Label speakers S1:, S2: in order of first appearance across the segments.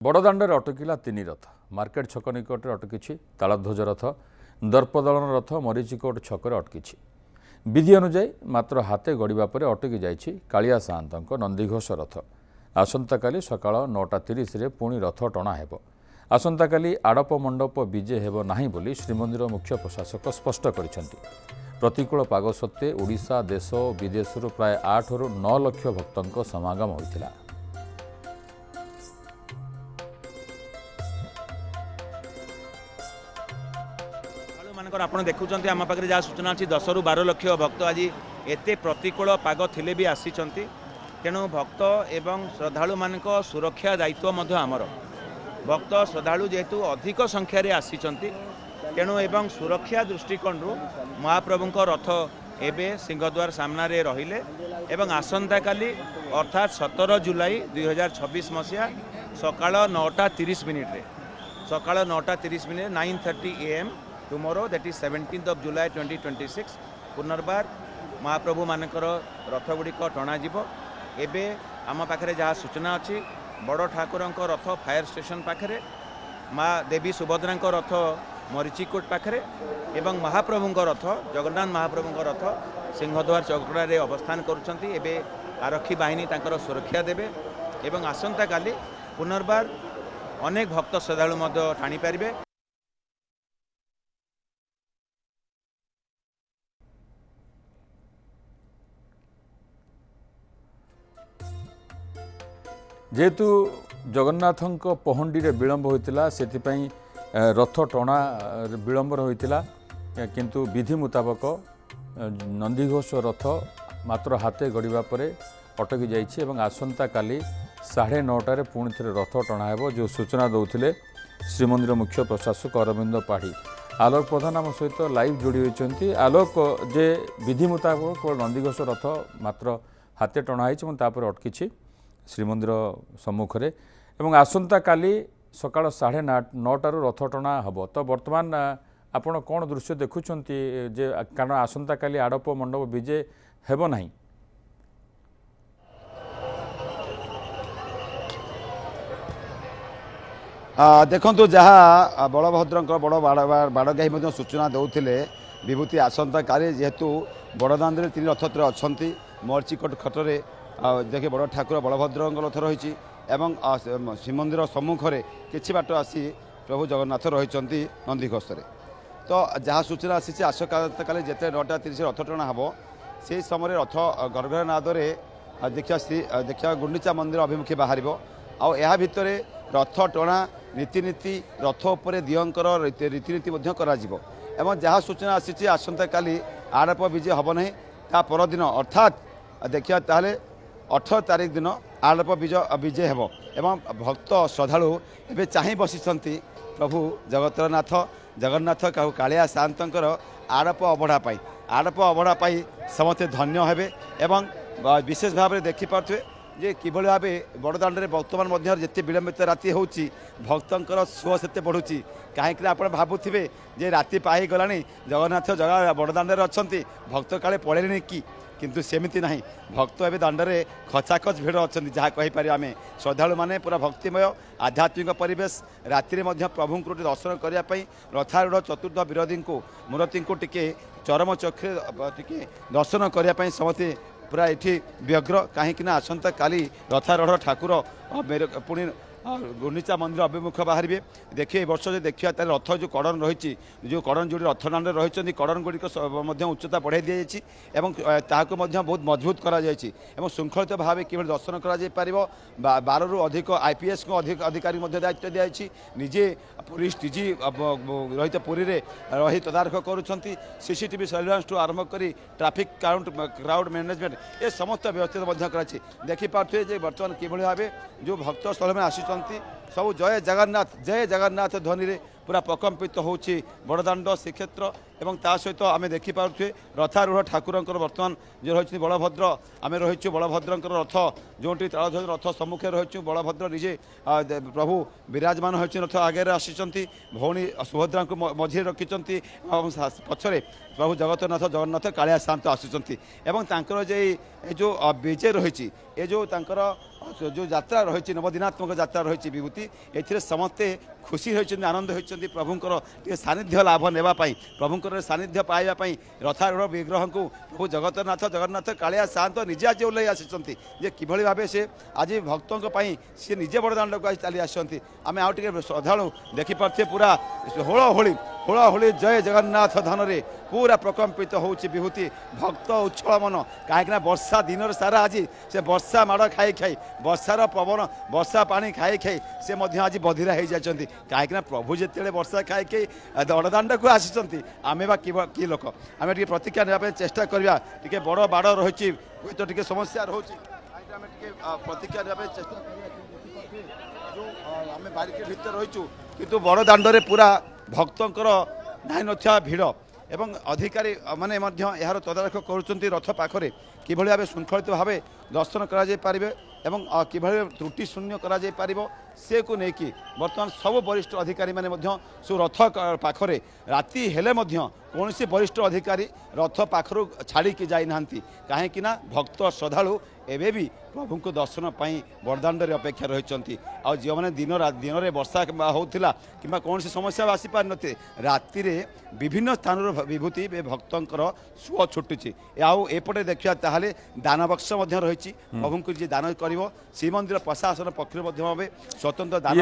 S1: बड़दाण्डे अटकिला तीन रथ मार्केट छक निकट अटकी तालध्वज रथ दर्पदलन रथ मरीचिकोट छकरे अटकी विधि अनुजाई मात्र हाते गड़िबा पर अटकी जाइछि कालिया साहंतଙ୍କ नंदीघोष रथ आसंताकाली सकाळ 9:30 रे पुणी रथ टणा हेब आसंताकाली आड़प मंडप विजे हेब नाही बोली श्रीमंदिर मुख्य प्रशासक स्पष्ट करिसेंति प्रतिकूल पाग सत्वे ओडिशा देश और विदेशरू प्राय 8 ରୁ 9 लाख भक्तों समागम होइतिला।
S2: आप देखुं आम पाखे जहाँ सूचना अच्छी 10 ରୁ 12 लक्ष भक्त आज एत प्रतिकूल पाग थिले भी आसी तेणु भक्त एवं श्रद्धालु मान सुरक्षा दायित्व आमर भक्त श्रद्धालु जेहेतु अधिक संख्यार आसी तेणु एवं सुरक्षा दृष्टिकोण महाप्रभु रथ एबे सिंहद्वार सामने रहिले एवं आसंता काली अर्थात 17 जुलाई 2026 मसीहा सकाळ 9:30 सकाळ 9:30 9:30 AM tomorrow that is 17th of July 2026 पुनर्बार महाप्रभु मानकर रथ गुड़िक टणा एबे आम पाखे जहाँ सूचना अच्छी बड़ ठाकुर रथ फायर स्टेशन पाखे माँ देवी सुभद्रा रथ मरीचिकोट पाखे एवं महाप्रभु रथ जगन्नाथ महाप्रभु रथ सिंहद्वार चौकड़े अवस्थान करुँच एबे आरक्षी बाहिनी तांकर सुरक्षा देवे एवं आसंता काली पुनर्बार अनेक भक्त श्रद्धालु ठाणी पारे।
S1: जेहेतु जगन्नाथ पहंडी रे विलंब होता से रथ टणा विलंब होता किंतु विधि मुताबक नंदीघोष रथ मात्र हाथे गड़िबा पर अटकी जाइए और आसंता काली 9:30 पुणी थे रथ टणा हेब जो सूचना दौले श्रीमंदिर मुख्य प्रशासक अरविंद पाढ़ी। आलोक प्रधान आम सहित लाइव जोड़ी होती। आलोक जे विधि मुताबक नंदीघोष रथ मात्र हाथे टणा होपर अटकी श्रीमंदिर सम्मुखें एवं आसंता काली सकाळ 9:30 रथ टणा हम तो बर्तमान आपण कौन दृश्य देखुं जे कारण आसंता काली आड़प मंडप विजे हेब नहीं।
S3: देखु जहाँ बलभद्र बड़ बाड़गाही सूचना दौले विभूति आसंता काली जेहेतु बड़दाण्डे 3 रथ अच्छा मरीचिकोट खटरे देखे बड़ ठाकुर बलभद्र रथ रही श्रीमंदिर सम्मुखें किसी बाट आसी प्रभु जगन्नाथ रही नंदीघोष तो जहाँ सूचना आसी आसंता काली जिते 9:30 रथ टणा हम से समय रथ गर्गनादे देखा गुंडीचा मंदिर अभिमुखी बाहर आ भितर रथ टणा रीतिनीति रथ उपर दियंकर रीतिनीति एवं जहाँ सूचना आसी आसंता काली आड़प विजय हम ना ता परदिन अर्थात देखिए ताहले 18 तारीख दिन आड़प विजय हेब एवं भक्त श्रद्धालु एवं चाह बसी प्रभु जगतरनाथ जगन्नाथ कालिया साहंतर आड़प अबढ़ा पाई समस्ते धन्य हेबे एवं विशेष भाव में देखिपे जे किभली भाव बड़दाण्डे बर्तमान जिते विलंबित राति होची भक्तर सुख से बढ़ुची कहीं आप भावुवे जे राति पाई गला जगन्नाथ जगह बड़दाण्डे अच्छा भक्त काले पड़े कि किंतु सेमती नहीं भक्त एवं दाण्डे खचाखच भिड़ अच्छा जहाँ कहीपर आम श्रद्धालु मैंने पूरा भक्तिमय आध्यात्मिक परिवेश राति प्रभु को दर्शन करने रथारूढ़ चतुर्थ विरोधी को मूर्ति को टिके चरम चक्षु टिके दर्शन करने समस्ते पूरा ये व्यग्र कहीं आसंता काली रथारूढ़ ठाकुर पुणी गुंडीचा मंदिर अभिमुख बाहर देखिए वर्ष जो देखिए रथ जो कड़न रही जो कड़न जोड़ी रथ दाण्डे रही कड़न गुड़िक उच्चता बढ़ाई दी जाती बहुत मजबूत कर श्रृंखलित भाव कि दर्शन कर 12 ରୁ अधिक IPS को अधिक अधिकारी दायित्व दी निजे पुलिस डीजी रही पुरी रही तदारख करुँच CCTV सर्वेलांस ठू आरंभ कर ट्राफिक क्राउड मैनेजमेंट ये समस्त व्यवस्थित कर देखिपे बर्तमान किभली भाव जो भक्त स्थल में आसी सब जय जगन्नाथ ध्वनि रे पूरा प्रकम्पित होची बड़दाण्ड श्रीक्षेत्र এবং ତା সହିତ ଆମେ ଦେଖିପାରୁଥିବେ ରଥାରୂଢ଼ ଠାକୁରଙ୍କର ବର୍ତ୍ତମାନ ଯେ ରହିଛନ୍ତି ବଳଭଦ୍ର ଆମେ ରହିଛୁ ବଳଭଦ୍ରଙ୍କର ରଥ ଯେଉଁଠି ତାଳଧ୍ୱଜ ରଥ ସମ୍ମୁଖରେ ରହିଛୁ ବଳଭଦ୍ର ନିଜେ ପ୍ରଭୁ ବିରାଜମାନ ହେଉଛନ୍ତି ରଥ ଆଗରେ ଆସିଛନ୍ତି ଭଉଣୀ ସୁଭଦ୍ରାଙ୍କୁ ମଝିରେ ରଖିଛନ୍ତି ଏବଂ ପଛରେ ପ୍ରଭୁ ଜଗନ୍ନାଥ କାଳିଆ ସାଆନ୍ତ ଆସୁଛନ୍ତି ଏବଂ ତାଙ୍କର ଯେ ଏ ଯେଉଁ ବିଜେ ରହିଛି ଏ ଯେଉଁ ତାଙ୍କର ଯେଉଁ ଯାତ୍ରା ରହିଛି ନବଦିନାତ୍ମକ ଯାତ୍ରା ରହିଛି ବିଭୂତି ଏଥିରେ ସମସ୍ତେ ଖୁସି ହୋଇଛନ୍ତି ଆନନ୍ଦ ହୋଇଛନ୍ତି ପ୍ରଭୁଙ୍କର ଟିକେ ସାନ୍ନିଧ୍ୟ ଲାଭ ନେବା ପାଇଁ ପ୍ରଭୁଙ୍କର ସାନ୍ନିଧ୍ୟ ପାଇବା ପାଇଁ ରଥାରୂଢ଼ ବିଗ୍ରହଙ୍କୁ ପ୍ରଭୁ ଜଗନ୍ନାଥ କାଳିଆ ସାଆନ୍ତ ନିଜେ ଆଜି ଓହ୍ଲାଇ ଆସିଛନ୍ତି ଯେ କିଭଳି ଭାବେ ସେ ଆଜି ଭକ୍ତଙ୍କ ପାଇଁ ସେ ନିଜେ ବଡ଼ଦାଣ୍ଡକୁ ଆଜି ଚାଲି ଆସିଛନ୍ତି ଆମେ ଆଉ ଟିକେ ଶ୍ରଦ୍ଧାଳୁ ଦେଖିପାରୁଥିବେ ପୁରା ହୋଳାହୋଳି ଜୟ ଜଗନ୍ନାଥ ଧାନରେ ପୁରା ପ୍ରକମ୍ପିତ ହେଉଛି ବିଭୂତି ଭକ୍ତ ଉଚ୍ଛଳ ମନ କାହିଁକିନା ବର୍ଷା ଦିନରେ ସାରା ଆଜି ସେ ବର୍ଷା ମାଡ଼ ଖାଇ ବର୍ଷାର ପବନ ବର୍ଷା ପାଣି ଖାଇ ସେ ମଧ୍ୟ ଆଜି ବଧିରା ହେଇଯାଇଛନ୍ତି କାହିଁକିନା ପ୍ରଭୁ ଯେତେବେଳେ ବର୍ଷା ଖାଇ ବଡ଼ଦାଣ୍ଡକୁ ଆସିଛନ୍ତି ଆମେ ବା କି ଲୋକ ଆମେ ଟିକେ ପ୍ରତିକ୍ରିୟା ନେବା ପାଇଁ ଚେଷ୍ଟା କରିବା ଟିକେ ବଡ଼ ବାଡ଼ ରହିଛି ହୁଏତ ଟିକେ ସମସ୍ୟା ରହୁଛି କାହିଁକି ଆମେ ଟିକେ ପ୍ରତିକ୍ରିୟା ନେବା ପାଇଁ ଚେଷ୍ଟା କରିବା ଯେଉଁ ଆମେ ବାରିକେଡ଼ ଭିତରେ ରହିଛୁ କିନ୍ତୁ ବଡ଼ଦାଣ୍ଡରେ ପୁରା ଭକ୍ତଙ୍କର ନାହିଁ ନଥିବା ଭିଡ଼ ଏବଂ ଅଧିକାରୀ ମାନେ ମଧ୍ୟ ଏହାର ତଦାରଖ କରୁଛନ୍ତି ରଥ ପାଖରେ କିଭଳି ଭାବେ ଶୃଙ୍ଖଳିତ ଭାବେ ଦର୍ଶନ କରାଯାଇପାରିବେ ଏବଂ କିଭଳି ତ୍ରୁଟି ଶୂନ୍ୟ କରାଯାଇପାରିବ ସେକୁ ନେଇକି ବର୍ତ୍ତମାନ ସବୁ ବରିଷ୍ଠ ଅଧିକାରୀମାନେ ମଧ୍ୟ ସବୁ ରଥ ପାଖରେ ରାତି ହେଲେ ମଧ୍ୟ କୌଣସି ବରିଷ୍ଠ ଅଧିକାରୀ ରଥ ପାଖରୁ ଛାଡ଼ିକି ଯାଇନାହାନ୍ତି କାହିଁକିନା ଭକ୍ତ ଶ୍ରଦ୍ଧାଳୁ ଏବେ ବି ପ୍ରଭୁଙ୍କୁ ଦର୍ଶନ ପାଇଁ ବଡ଼ଦାଣ୍ଡରେ ଅପେକ୍ଷା ରହିଛନ୍ତି ଆଉ ଯେଉଁମାନେ ଦିନରେ ବର୍ଷା ହେଉଥିଲା କିମ୍ବା କୌଣସି ସମସ୍ୟା ଆସିପାରିନଥିଲେ ରାତିରେ ବିଭିନ୍ନ ସ୍ଥାନରୁ ବିଭୂତି ଭକ୍ତଙ୍କର ସୁଅ ଛୁଟୁଛି ଆଉ ଏପଟେ ଦେଖିବା ତାହେଲେ ଦାନବକ୍ସ ମଧ୍ୟ ରହିଛି ପ୍ରଭୁଙ୍କୁ ଯିଏ ଦାନ କରିବ ଶ୍ରୀମନ୍ଦିର ପ୍ରଶାସନ ପକ୍ଷରୁ ମଧ୍ୟ ଭାବେ ସ୍ୱତନ୍ତ୍ର ଦାନ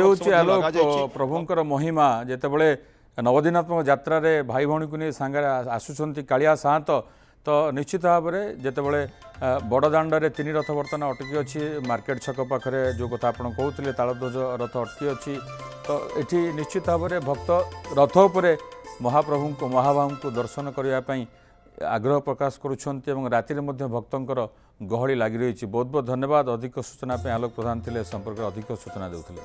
S1: ପ୍ରଭୁଙ୍କର ମହିମା ଯେତେବେଳେ ନବଦିନାତ୍ମକ ଯାତ୍ରାରେ ଭାଇ ଭଉଣୀକୁ ନେଇ ସାଙ୍ଗରେ ଆସୁଛନ୍ତି କାଳିଆ ସାଆନ୍ତ ତ ନିଶ୍ଚିତ ଭାବରେ ଯେତେବେଳେ ବଡ଼ଦାଣ୍ଡରେ ତିନି ରଥ ବର୍ତ୍ତମାନ ଅଟକି ଅଛି ମାର୍କେଟ ଛକ ପାଖରେ ଯେଉଁ କଥା ଆପଣ କହୁଥିଲେ ତାଳଧ୍ୱଜ ରଥ ଅଟକି ଅଛି ତ ଏଠି ନିଶ୍ଚିତ ଭାବରେ ଭକ୍ତ ରଥ ଉପରେ ମହାବାହୁଙ୍କୁ ଦର୍ଶନ କରିବା ପାଇଁ ଆଗ୍ରହ ପ୍ରକାଶ କରୁଛନ୍ତି ଏବଂ ରାତିରେ ମଧ୍ୟ ଭକ୍ତଙ୍କର ଗହଳି ଲାଗି ରହିଛି ବହୁତ ବହୁତ ଧନ୍ୟବାଦ ଅଧିକ ସୂଚନା ପାଇଁ ଆଲୋକ ପ୍ରଧାନ ଥିଲେ ସମ୍ପର୍କରେ ଅଧିକ ସୂଚନା ଦେଉଥିଲେ।